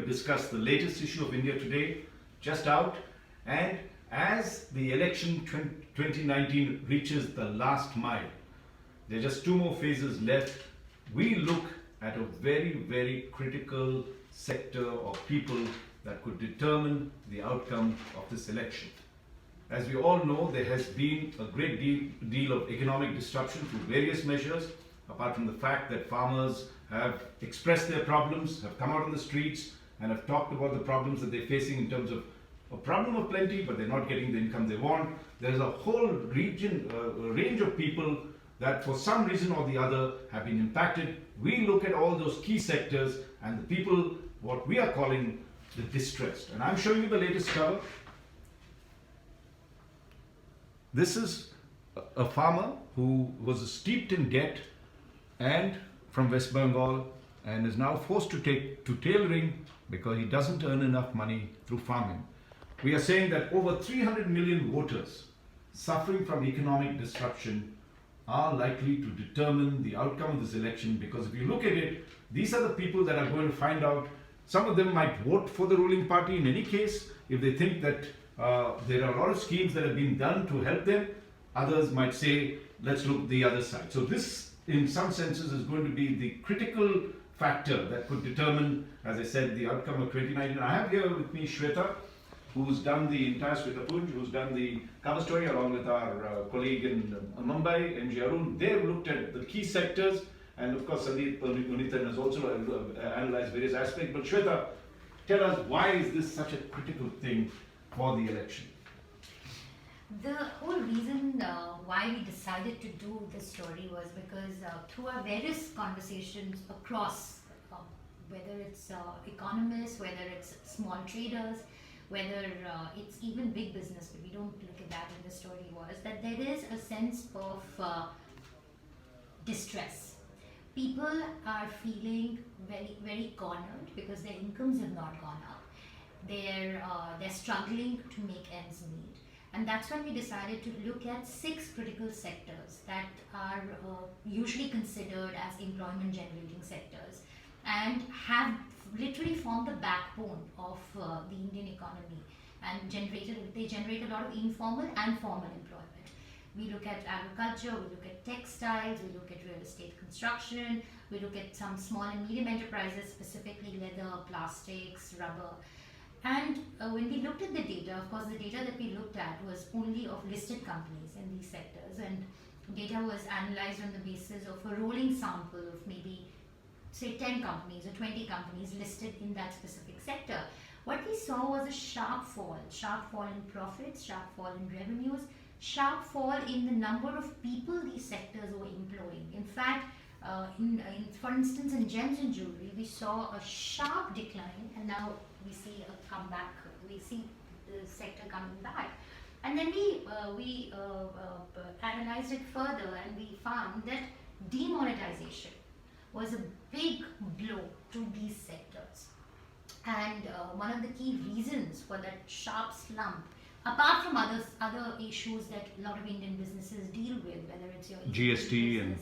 discuss the latest issue of India Today, just out. And as the election 2019 reaches the last mile, there are just 2 more phases left. We look at a very, very critical sector of people that could determine the outcome of this election. As we all know, there has been a great deal of economic disruption through various measures, apart from the fact that farmers have expressed their problems, have come out on the streets and have talked about the problems that they're facing in terms of a problem of plenty, but they're not getting the income they want. There's a whole range of people that for some reason or the other have been impacted. We look at all those key sectors and the people, what we are calling the distressed. And I'm showing you the latest cover. This is a farmer who was steeped in debt and from West Bengal and is now forced to take to tailoring because he doesn't earn enough money through farming. We are saying that over 300 million voters suffering from economic disruption are likely to determine the outcome of this election, because if you look at it, these are the people that are going to find out. Some of them might vote for the ruling party in any case if they think that there are a lot of schemes that have been done to help them. Others might say, let's look the other side. So this, in some senses, is going to be the critical factor that could determine, as I said, the outcome of 2019. I have here with me Shwweta, who's done the entire Shwweta Punj, who's done the cover story along with our colleague in Mumbai, NG Arun. They've looked at the key sectors, and of course Sandeep, Unnithan has also analyzed various aspects. But Shwweta, tell us, why is this such a critical thing for the election? The whole reason why we decided to do this story was because through our various conversations across, whether it's economists, whether it's small traders, whether it's even big business, but we don't look at that in the story, was that there is a sense of distress. People are feeling very, very cornered because their incomes have not gone up. They're struggling to make ends meet. And that's when we decided to look at 6 critical sectors that are usually considered as employment generating sectors and have literally formed the backbone of the Indian economy, and they generate a lot of informal and formal employment. We look at agriculture, we look at textiles, we look at real estate construction, we look at some small and medium enterprises, specifically leather, plastics, rubber. And when we looked at the data, of course the data that we looked at was only of listed companies in these sectors, and data was analyzed on the basis of a rolling sample of maybe say 10 companies or 20 companies listed in that specific sector. What we saw was a sharp fall in profits, sharp fall in revenues, sharp fall in the number of people these sectors were employing. In fact, for instance, in gems and jewelry, we saw a sharp decline, and now we see a comeback. We see the sector coming back. And then we analyzed it further, and we found that demonetization was a big blow to these sectors. And one of the key reasons for that sharp slump, apart from other issues that a lot of Indian businesses deal with, whether it's your GST and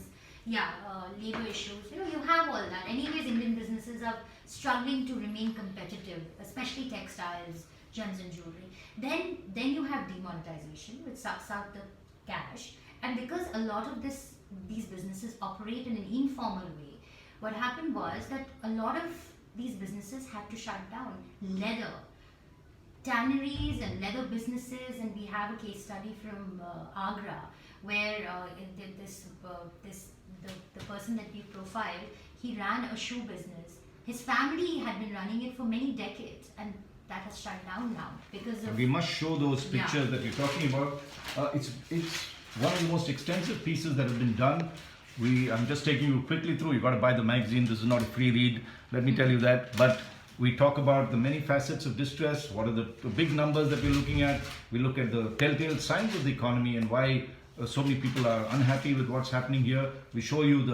labor issues, you have all that. Anyways, Indian businesses are struggling to remain competitive, especially textiles, gems and jewelry. Then you have demonetization, which sucks out the cash. And because a lot of these businesses operate in an informal way, what happened was that a lot of these businesses had to shut down. Leather, tanneries and leather businesses, and we have a case study from Agra where the person that we profiled, he ran a shoe business. His family had been running it for many decades, and that has shut down now because of... We must show those pictures that you're talking about. It's one of the most extensive pieces that have been done. I'm just taking you quickly through. You've got to buy the magazine. This is not a free read, let me tell you that. But we talk about the many facets of distress. What are the big numbers that we're looking at? We look at the telltale signs of the economy and why so many people are unhappy with what's happening here. We show you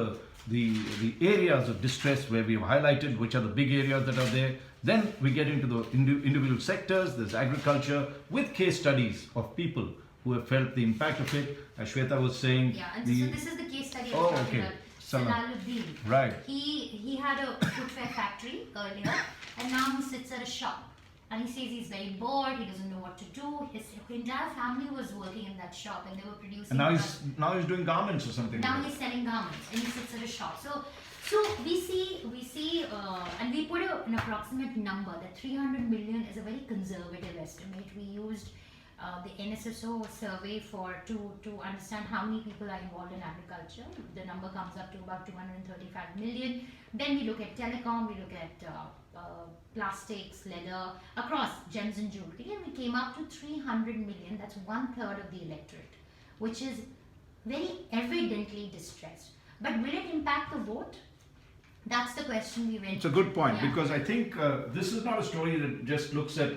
the areas of distress where we've highlighted which are the big areas that are there. Then we get into the individual sectors. There's agriculture with case studies of people who have felt the impact of it. As Shwweta was saying. Yeah, and so this is the case study I was talking about. Salaluddin. Right. He had a footwear factory earlier, and now he sits at a shop and he says he's very bored, he doesn't know what to do. His entire family was working in that shop and they were producing. And now he's doing garments or something. Now he's selling garments and he sits at a shop. So we see, and we put an approximate number that 300 million is a very conservative estimate. We used the NSSO survey to understand how many people are involved in agriculture. The number comes up to about 235 million. Then we look at telecom, we look at plastics, leather, across gems and jewelry, and we came up to 300 million. That's 1/3 of the electorate, which is very evidently distressed. But will it impact the vote? That's the question we went. It's a good point, Yeah. because I think this is not a story that just looks at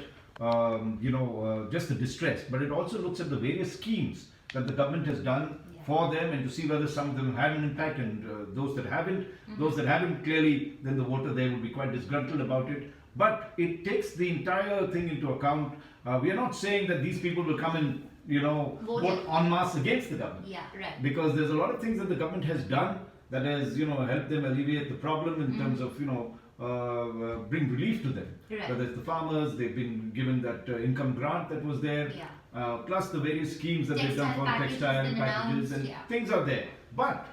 just the distress, but it also looks at the various schemes that the government has done for them, and to see whether some of them have an impact, and those that haven't. Those that haven't, clearly, then the voter there will be quite disgruntled about it. But it takes the entire thing into account. We are not saying that these people will come and vote en masse against the government. Yeah, right. Because there's a lot of things that the government has done that has helped them alleviate the problem in terms of bring relief to them. Right. Whether it's the farmers, they've been given that income grant that was there, plus the various schemes that they've done for textile packages, and things are there. But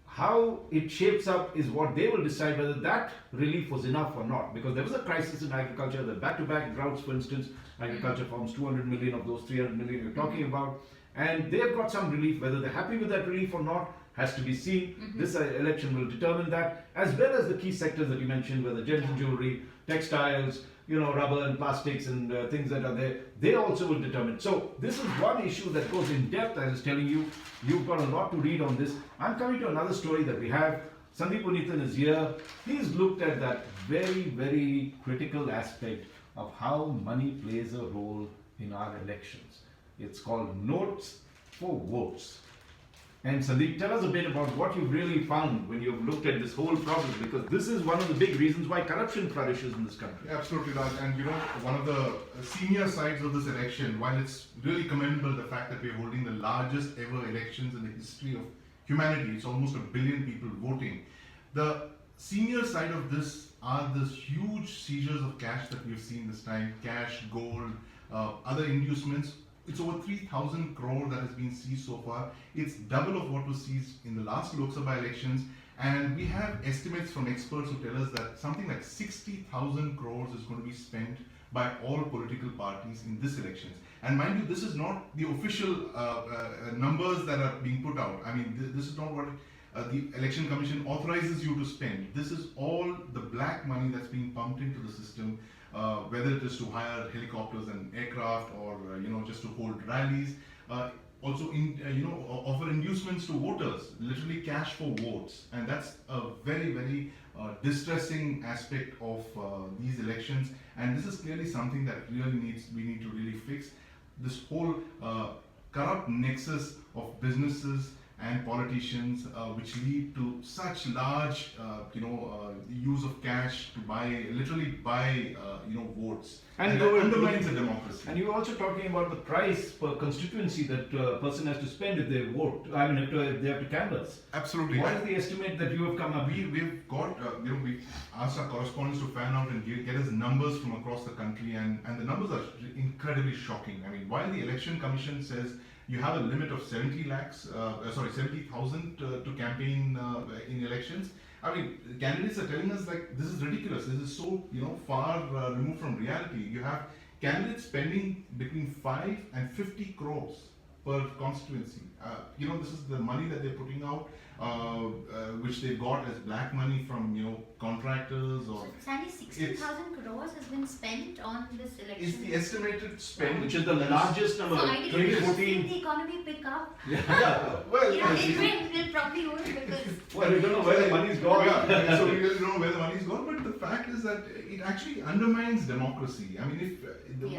how it shapes up is what they will decide, whether that relief was enough or not. Because there was a crisis in agriculture, the back-to-back droughts, for instance. Agriculture forms 200 million of those 300 million you're talking about, and they've got some relief. Whether they're happy with that relief or not has to be seen. This election will determine that, as well as the key sectors that you mentioned, whether gems and jewelry, textiles, rubber and plastics and things that are there, they also will determine. So this is one issue that goes in depth. I was telling you, you've got a lot to read on this. I'm coming to another story that we have. Sandeep Unnithan is here. He's looked at that very, very critical aspect of how money plays a role in our elections. It's called notes for votes. And Sandeep, tell us a bit about what you've really found when you've looked at this whole problem, because this is one of the big reasons why corruption flourishes in this country. Absolutely, Raj. And one of the senior sides of this election, while it's really commendable the fact that we're holding the largest ever elections in the history of humanity, it's almost 1 billion people voting. The senior side of this are this huge seizures of cash that we've seen this time, cash, gold, other inducements. It's over 3,000 crore that has been seized so far. It's double of what was seized in the last Lok Sabha elections. And we have estimates from experts who tell us that something like 60,000 crores is going to be spent by all political parties in this elections. And mind you, this is not the official numbers that are being put out. I mean, this is not what the Election Commission authorizes you to spend. This is all the black money that's being pumped into the system. Whether it is to hire helicopters and aircraft, or just to hold rallies, also offer inducements to voters, literally cash for votes, and that's a very, very distressing aspect of these elections. And this is clearly something that we need to really fix. This whole corrupt nexus of businesses and politicians, which lead to such large, use of cash to literally buy votes, and that undermines the democracy. And you're also talking about the price per constituency that a person has to spend if they vote. I mean, if they have to canvass. Absolutely. What is the estimate that you have come up with? We've got, we've asked our correspondents to fan out and get us numbers from across the country, and the numbers are incredibly shocking. I mean, while the Election Commission says you have a limit of 70,000 to campaign in elections. I mean, candidates are telling us like this is ridiculous. This is so far removed from reality. You have candidates spending between 5 and 50 crores per constituency. This is the money that they're putting out, which they got as black money from contractors or. So Sandy, 60,000 crores has been spent on this election. It's the estimated spend, which is the largest number. So I didn't see the economy pick up. Well, it probably would, because. Well, we don't know where the money's gone. So we really don't know where the money's gone, but the fact is that it actually undermines democracy. I mean,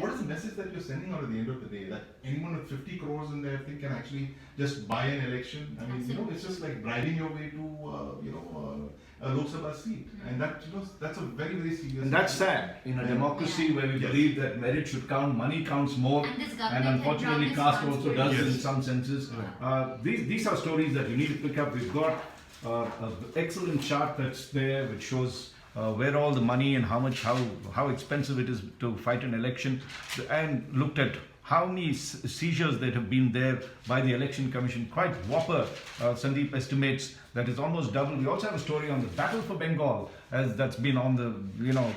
what is the message that you're sending out at the end of the day? That anyone with 50 crores in their thing can actually just buy an election? I mean, it's just like bribing your way to, a Lok Sabha seat, and that's a very, very serious. And that's sad in a democracy where we believe that merit should count, money counts more, and unfortunately caste also does in some senses. These are stories that you need to pick up. We've got an excellent chart that's there which shows where all the money and how expensive it is to fight an election, and looked at how many seizures that have been there by the Election Commission. Quite whopper. Sandeep estimates that is almost double. We also have a story on the battle for Bengal, as that's been on the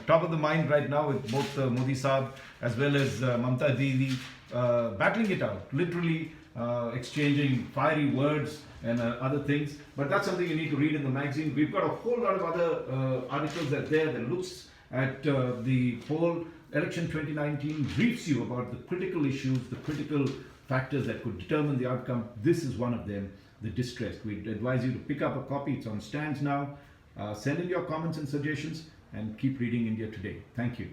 top of the mind right now with both Modi Saab as well as Mamta Didi battling it out, literally exchanging fiery words and other things. But that's something you need to read in the magazine. We've got a whole lot of other articles that looks at the whole election 2019, briefs you about the critical issues, the critical factors that could determine the outcome. This is one of them, the distressed. We advise you to pick up a copy. It's on stands now. Send in your comments and suggestions, and keep reading India Today. Thank you.